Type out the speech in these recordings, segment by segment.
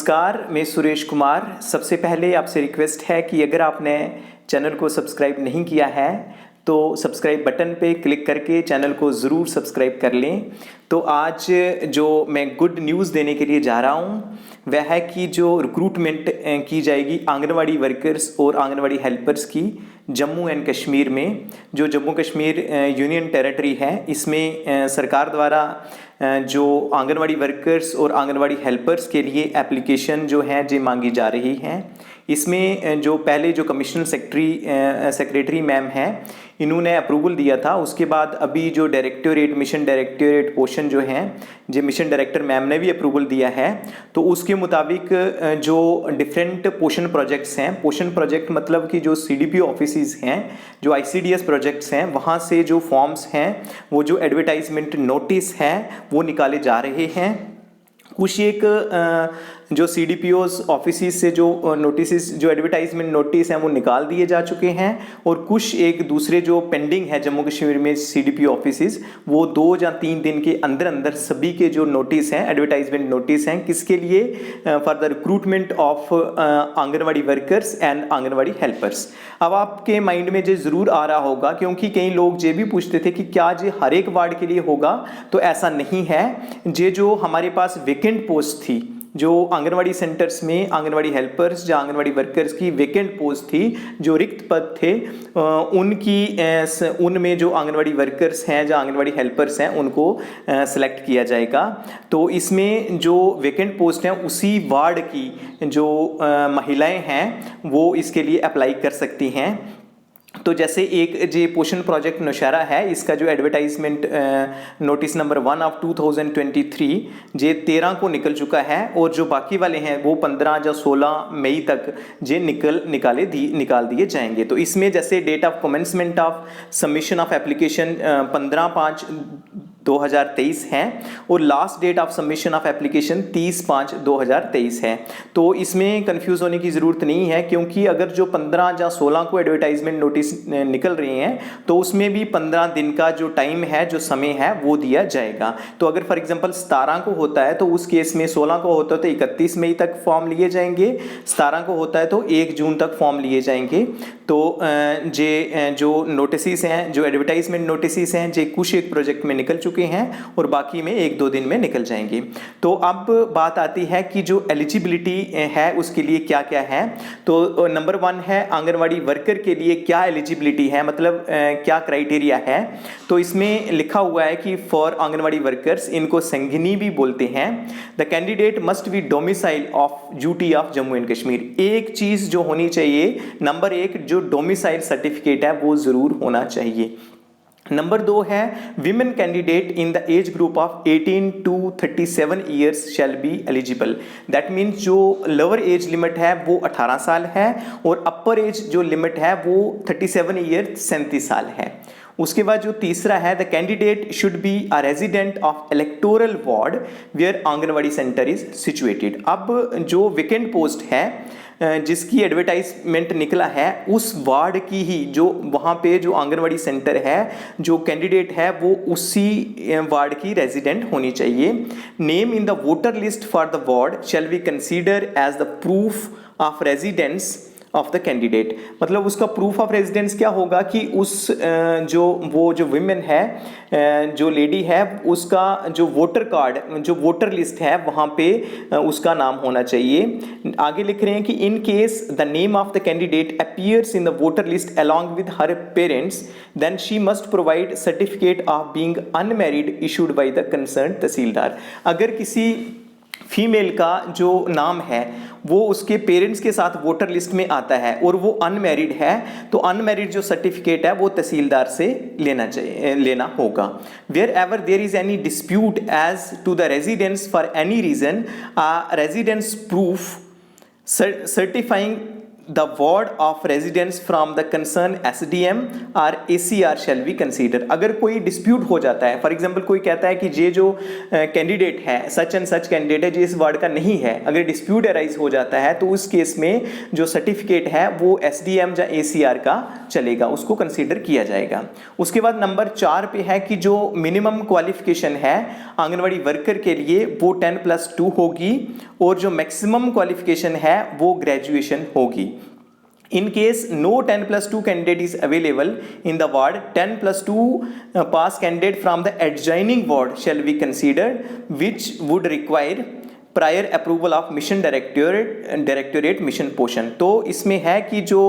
नमस्कार, मैं सुरेश कुमार। सबसे पहले आपसे रिक्वेस्ट है कि अगर आपने चैनल को सब्सक्राइब नहीं किया है तो सब्सक्राइब बटन पे क्लिक करके चैनल को ज़रूर सब्सक्राइब कर लें। तो आज जो मैं गुड न्यूज़ देने के लिए जा रहा हूँ वह है कि जो रिक्रूटमेंट की जाएगी आंगनवाड़ी वर्कर्स और आंगनवाड़ी हेल्पर्स की जम्मू एंड कश्मीर में। जो जम्मू कश्मीर यूनियन टेरिटरी है, इसमें सरकार द्वारा जो आंगनवाड़ी वर्कर्स और आंगनवाड़ी हेल्पर्स के लिए एप्लीकेशन जो है जो मांगी जा रही हैं। इसमें जो पहले जो कमिश्नर सेक्रेटरी मैम हैं, इन्होंने अप्रूवल दिया था। उसके बाद अभी जो मिशन डायरेक्टोरेट पोशन जो हैं, जो मिशन डायरेक्टर मैम ने भी अप्रूवल दिया है। तो उसके मुताबिक जो डिफरेंट पोशन प्रोजेक्ट्स हैं, पोशन प्रोजेक्ट मतलब कि जो CDPO ऑफिसेज हैं, जो ICDS प्रोजेक्ट्स हैं, वहाँ से जो फॉर्म्स हैं, वो जो एडवर्टाइजमेंट नोटिस हैं वो निकाले जा रहे हैं। कुछ एक जो CDPOs ऑफिसेज से जो नोटिस, जो एडवर्टाइजमेंट नोटिस हैं वो निकाल दिए जा चुके हैं, और कुछ एक दूसरे जो पेंडिंग है जम्मू कश्मीर में CDPO ऑफिसेज, वो 2 या 3 दिन के अंदर अंदर सभी के जो नोटिस हैं, एडवर्टाइजमेंट नोटिस हैं, किसके लिए, for the recruitment of anganwadi workers and anganwadi helpers. अब आपके माइंड में जो ज़रूर आ रहा होगा, क्योंकि कई लोग ये भी पूछते थे कि क्या ये हर एक वार्ड के लिए होगा, तो ऐसा नहीं है। ये जो हमारे पास वेकेंट पोस्ट थी, जो आंगनवाड़ी सेंटर्स में आंगनवाड़ी हेल्पर्स या आंगनवाड़ी वर्कर्स की वेकेंट पोस्ट थी, जो रिक्त पद थे, उनमें जो आंगनवाड़ी वर्कर्स हैं या आंगनवाड़ी हेल्पर्स हैं उनको सेलेक्ट किया जाएगा। तो इसमें जो वेकेंट पोस्ट हैं उसी वार्ड की जो महिलाएं हैं वो इसके लिए अप्लाई कर सकती हैं। तो जैसे एक जो पोषण प्रोजेक्ट नौशहरा है, इसका जो एडवर्टाइजमेंट नोटिस नंबर 1 ऑफ 2023 जे 13 को निकल चुका है, और जो बाकी वाले हैं वो 15 या 16 मई तक जे निकाल दिए जाएंगे। तो इसमें जैसे date of commencement of submission of application 15/5/2023 है, और last date of submission of application 30/5/2023 है। तो इसमें कंफ्यूज होने की ज़रूरत नहीं है, क्योंकि अगर जो 15 या 16 को एडवर्टाइजमेंट नोटिस निकल रही हैं तो उसमें भी 15 दिन का जो टाइम है, जो समय है वो दिया जाएगा। तो अगर फॉर एग्जांपल 17 को होता है तो उस केस में 16 को होता है तो 31 मई तक फॉर्म लिए जाएंगे, 17 को होता है तो 1 जून तक फॉर्म लिए जाएंगे। तो जो नोटिस हैं, जो एडवर्टाइजमेंट नोटिस हैं, जो कुछ एक प्रोजेक्ट में निकल चुके हैं और बाकी में 1-2 दिन में निकल जाएंगे। तो अब बात आती है कि जो एलिजिबिलिटी है उसके लिए क्या क्या है। तो नंबर 1 है आंगनवाड़ी वर्कर के लिए क्या एलिजिबिलिटी है, मतलब क्या क्राइटेरिया है। तो इसमें लिखा हुआ है कि फॉर आंगनवाड़ी वर्कर्स, इनको संगिनी भी बोलते हैं, the candidate must be domicile of duty of Jammu and Kashmir. एक चीज जो होनी चाहिए, नंबर 1 जो डोमिसाइल सर्टिफिकेट है वो जरूर होना चाहिए। नंबर 2 है women candidate in the age group of 18 to 37 years shall be eligible. That means जो लोअर एज लिमिट है वो 18 साल है, और अपर एज जो लिमिट है वो 37 ईयर 37 साल है। उसके बाद जो तीसरा है, the candidate should be a resident of electoral ward where Anganwadi centre is situated. अब जो वेकेंट पोस्ट है जिसकी एडवर्टाइजमेंट निकला है, उस वार्ड की ही, जो वहाँ पे जो आंगनवाड़ी सेंटर है, जो कैंडिडेट है वो उसी वार्ड की रेजिडेंट होनी चाहिए। Name in the voter list for the ward shall be consider as the proof of residence of the candidate. मतलब उसका प्रूफ ऑफ रेजिडेंस क्या होगा कि उस जो विमेन है, जो लेडी है, उसका जो वोटर कार्ड, जो वोटर लिस्ट है वहाँ पे उसका नाम होना चाहिए। आगे लिख रहे हैं कि in case the name of the candidate appears in the voter list along with her parents, then she must provide certificate of being unmarried issued by the concern tehsildar. अगर किसी फीमेल का जो नाम है वो उसके पेरेंट्स के साथ वोटर लिस्ट में आता है और वो अनमैरिड है, तो अनमैरिड जो सर्टिफिकेट है वो तहसीलदार से लेना होगा। Wherever there is any dispute as to the residence for any reason, residence proof certifying the ward of residence from the concerned SDM or ACR shall be considered। अगर कोई dispute हो जाता है, फॉर एग्जांपल कोई कहता है कि ये जो कैंडिडेट है सच एंड सच कैंडिडेट है, जो इस वार्ड का नहीं है, अगर डिस्प्यूट अराइज हो जाता है तो उस केस में जो सर्टिफिकेट है वो SDM या ACR का चलेगा, उसको कंसीडर किया जाएगा। उसके बाद नंबर 4 पे है कि जो मिनिमम क्वालिफिकेशन है आंगनवाड़ी वर्कर के लिए वो 10+2 होगी और जो मैक्सिमम क्वालिफिकेशन है वो ग्रेजुएशन होगी। In case no 10+2 candidate is available in the ward, 10+2 pass candidate from the adjoining ward shall be considered, which would require prior approval of mission directorate mission portion. तो इसमें है कि जो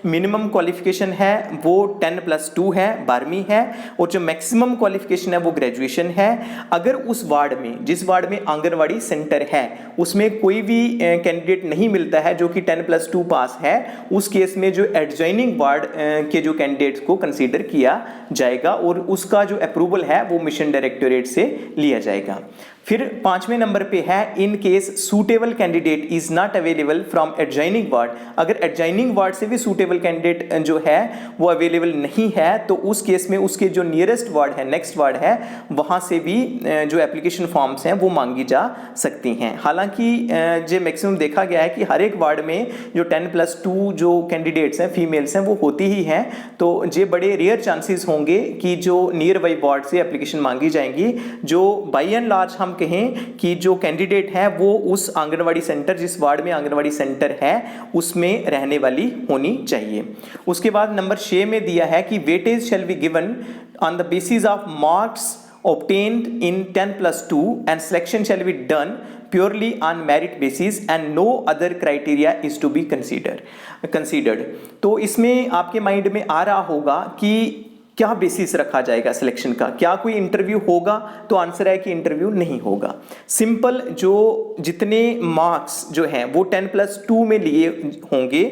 minimum qualification है वो 10+2 है, 12वीं है, और जो मैक्सिमम क्वालिफिकेशन है वो ग्रेजुएशन है। अगर उस वार्ड में, जिस वार्ड में आंगनवाड़ी सेंटर है, उसमें कोई भी कैंडिडेट नहीं मिलता है जो कि 10+2 पास है, उस केस में जो एडजॉइनिंग वार्ड के जो कैंडिडेट्स को कंसीडर किया जाएगा और उसका जो अप्रूवल है वो मिशन डायरेक्टोरेट से लिया जाएगा। फिर 5वें नंबर पे है in case suitable candidate is not available from adjoining ward. अगर एडजॉइनिंग वार्ड से भी सूटेबल कैंडिडेट जो है वो अवेलेबल नहीं है तो उस केस में उसके जो नियरेस्ट वार्ड है, नेक्स्ट वार्ड है, वहाँ से भी जो एप्लीकेशन फॉर्म्स हैं वो मांगी जा सकती हैं। हालांकि जो मैक्सिमम देखा गया है कि हर एक वार्ड में जो 10+2 जो कैंडिडेट्स हैं, फीमेल्स हैं, वो होती ही हैं, तो ये बड़े रेयर चांसेस होंगे कि जो नियर बाई वार्ड से एप्लीकेशन मांगी जाएंगी। जो बाई एंड लार्ज हम कहें कि जो कैंडिडेट है वो उस आंगनवाड़ी सेंटर, जिस वार्ड में आंगनवाड़ी सेंटर है, उसमें रहने वाली होनी चाहिए। उसके बाद नंबर 6 में दिया है कि weightage shall be given on the basis of marks obtained in 10+2 and selection shall be done purely on merit basis and no other criteria is to be considered। तो इसमें आपके माइंड में आ रहा होगा कि क्या बेसिस रखा जाएगा सिलेक्शन का, क्या कोई इंटरव्यू होगा? तो आंसर है कि इंटरव्यू नहीं होगा। सिंपल जो जितने मार्क्स जो हैं वो 10+2 में लिए होंगे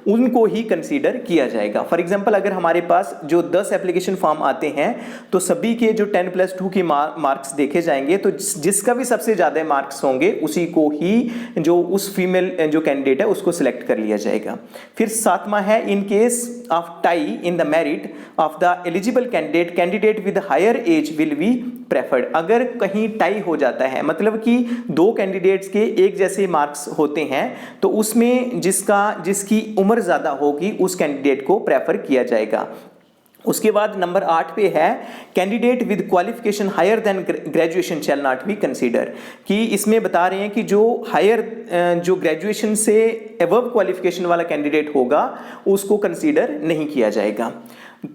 उनको ही कंसीडर किया जाएगा। फॉर एग्जांपल अगर हमारे पास जो 10 एप्लीकेशन फॉर्म आते हैं तो सभी के जो 10+2 के मार्क्स देखे जाएंगे, तो जिसका भी सबसे ज़्यादा मार्क्स होंगे उसी को ही जो उस फीमेल जो कैंडिडेट है उसको सिलेक्ट कर लिया जाएगा। फिर 7वां है in case of tie in the merit of the eligible candidate with higher age will be preferred. अगर कहीं टाई हो जाता है, मतलब कि 2 कैंडिडेट्स के एक जैसे मार्क्स होते हैं, तो उसमें जिसकी उम्र ज़्यादा होगी उस कैंडिडेट को प्रेफर किया जाएगा। उसके बाद नंबर 8 पे है candidate with qualification higher than graduation shall not be consider, कि इसमें बता रहे हैं कि जो हायर जो ग्रेजुएशन से अबव क्वालिफिकेशन वाला कैंडिडेट होगा उसको कंसीडर नहीं किया जाएगा।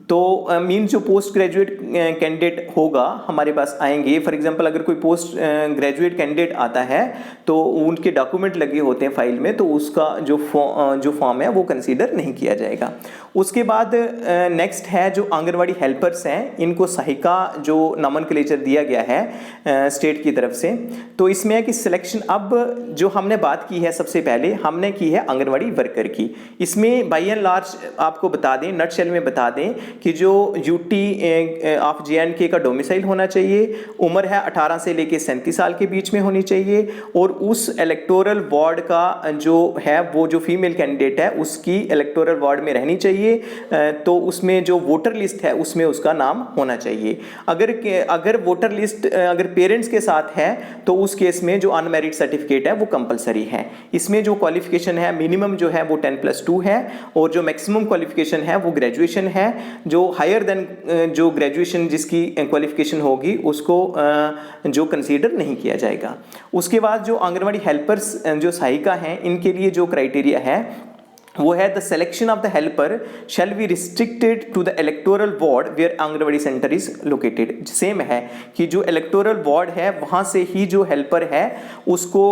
तो मीन जो पोस्ट ग्रेजुएट कैंडिडेट होगा हमारे पास आएंगे, फॉर एग्जांपल अगर कोई पोस्ट ग्रेजुएट कैंडिडेट आता है तो उनके डॉक्यूमेंट लगे होते हैं फाइल में, तो उसका जो फॉर्म है वो कंसीडर नहीं किया जाएगा। उसके बाद नेक्स्ट है जो आंगनवाड़ी हेल्पर्स हैं, इनको सहायिका जो नॉमेनक्लेचर दिया गया है स्टेट की तरफ से, तो इसमें है कि सिलेक्शन, अब जो हमने बात की है सबसे पहले हमने की है आंगनवाड़ी वर्कर की। इसमें बाई एंड लार्ज आपको बता दें, नटशेल में बता दें कि जो यूटी ऑफ JNK का डोमिसाइल होना चाहिए, उम्र है 18 से लेकर 37 साल के बीच में होनी चाहिए, और उस इलेक्टोरल वार्ड का जो है वो जो फीमेल कैंडिडेट है उसकी इलेक्टोरल वार्ड में रहनी चाहिए, तो उसमें जो वोटर लिस्ट है उसमें उसका नाम होना चाहिए। अगर वोटर लिस्ट अगर पेरेंट्स के साथ है तो उस केस में जो अनमेरिड सर्टिफिकेट है वो कंपलसरी है। इसमें जो क्वालिफिकेशन है मिनिमम जो है वो 10+2 है और जो मैक्सिमम क्वालिफिकेशन है वो ग्रेजुएशन है। जो हायर देन जो ग्रेजुएशन जिसकी क्वालिफिकेशन होगी उसको जो कंसीडर नहीं किया जाएगा। उसके बाद जो आंगनवाड़ी हेल्पर्स जो सहायिका हैं इनके लिए जो क्राइटेरिया है वो है the selection of the helper shall be restricted to the electoral ward where Anganwadi centre is located. Same है कि जो इलेक्टोरल वार्ड है वहाँ से ही जो हेल्पर है उसको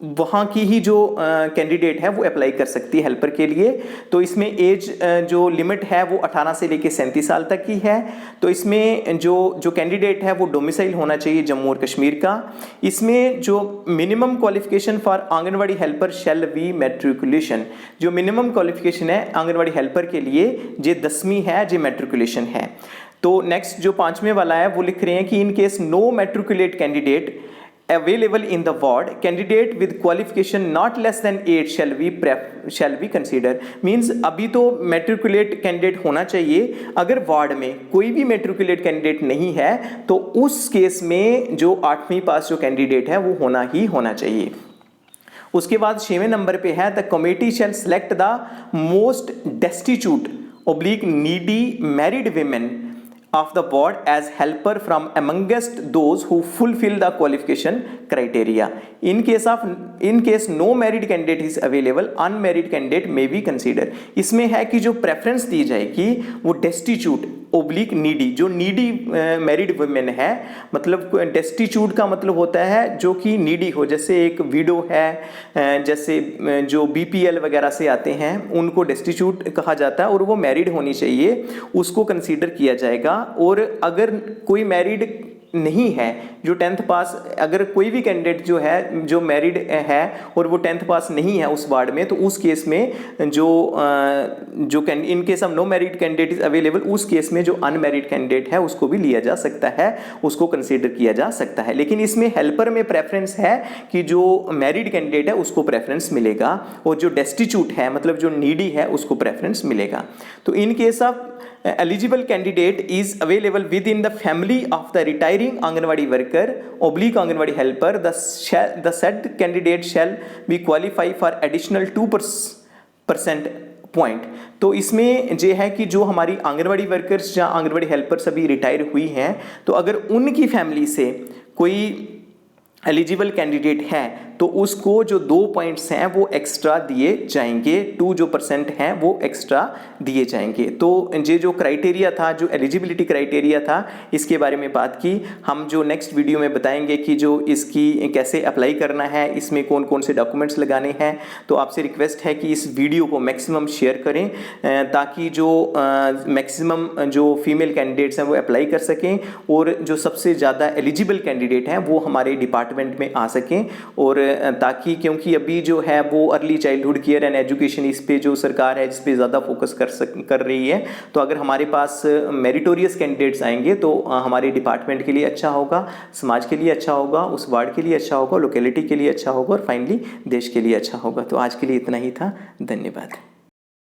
वहाँ की ही जो कैंडिडेट है वो अप्लाई कर सकती है हेल्पर के लिए। तो इसमें एज जो लिमिट है वो 18 से लेकर 37 साल तक की है। तो इसमें जो कैंडिडेट है वो डोमिसाइल होना चाहिए जम्मू और कश्मीर का। इसमें जो minimum qualification for anganwadi helper shall B matriculation, जो मिनिमम क्वालिफिकेशन है आंगनवाड़ी हेल्पर के लिए जे 10वीं है, जे मैट्रिकुलेशन है। तो नेक्स्ट जो 5वें वाला है वो लिख रहे हैं कि in case no matriculate candidate available in the ward, candidate with qualification not less than 8 shall be considered। Means अभी तो मेट्रिकुलेट कैंडिडेट होना चाहिए, अगर वार्ड में कोई भी मेट्रिकुलेट कैंडिडेट नहीं है तो उस केस में जो 8वीं पास जो कैंडिडेट है वो होना ही होना चाहिए। उसके बाद 6वें नंबर पे है the committee shell select the most destitute oblique needy married women of the ward as helper from amongst those who fulfill the qualification criteria। In case no married candidate is available, unmarried candidate may be considered। इसमें है कि जो preference दी जाएगी वो destitute oblique needy, जो needy married women है, मतलब destitute का मतलब होता है जो कि नीडी हो, जैसे एक विडो है, जैसे जो बीपीएल वगैरह से आते हैं उनको डेस्टिट्यूट कहा जाता है और वो मैरिड होनी चाहिए, उसको कंसीडर किया जाएगा। और अगर कोई मैरिड नहीं है जो 10th पास, अगर कोई भी कैंडिडेट जो है जो मैरिड है और वो 10th पास नहीं है उस वार्ड में, तो उस केस में जो in case of no married candidate is available, उस केस में जो अनमैरिड कैंडिडेट है उसको भी लिया जा सकता है, उसको कंसीडर किया जा सकता है। लेकिन इसमें हेल्पर में प्रेफरेंस है कि जो मैरिड कैंडिडेट है उसको प्रेफरेंस मिलेगा और जो डेस्टिट्यूट है मतलब जो नीडी है उसको प्रेफरेंस मिलेगा। तो इन case of eligible candidate is available within the family of the retiring Anganwadi worker oblique Anganwadi helper, the said candidate shall be qualified for additional 2% point. तो इसमें ये है कि जो हमारी आंगनवाड़ी वर्कर्स या आंगनवाड़ी हेल्पर्स अभी रिटायर हुई हैं, तो अगर उनकी फैमिली से कोई एलिजिबल कैंडिडेट है तो उसको जो 2 पॉइंट्स हैं वो एक्स्ट्रा दिए जाएंगे, 2 जो % हैं वो एक्स्ट्रा दिए जाएंगे। तो ये जो क्राइटेरिया था, जो एलिजिबिलिटी क्राइटेरिया था, इसके बारे में बात की। हम जो नेक्स्ट वीडियो में बताएंगे कि जो इसकी कैसे अप्लाई करना है, इसमें कौन कौन से डॉक्यूमेंट्स लगाने हैं। तो आपसे रिक्वेस्ट है कि इस वीडियो को मैक्सिमम शेयर करें ताकि जो मैक्सिमम जो फीमेल कैंडिडेट्स हैं वो अप्लाई कर सकें और जो सबसे ज़्यादा एलिजिबल कैंडिडेट हैं वो हमारे डिपार्टमेंट में आ सकें। और ताकि, क्योंकि अभी जो है वो early childhood care and education, इस पे जो सरकार है इस पे ज़्यादा फोकस कर रही है। तो अगर हमारे पास मेरिटोरियस कैंडिडेट्स आएंगे तो हमारे डिपार्टमेंट के लिए अच्छा होगा, समाज के लिए अच्छा होगा, उस वार्ड के लिए अच्छा होगा, लोकेलिटी के लिए अच्छा होगा और फाइनली देश के लिए अच्छा होगा। तो आज के लिए इतना ही था। धन्यवाद।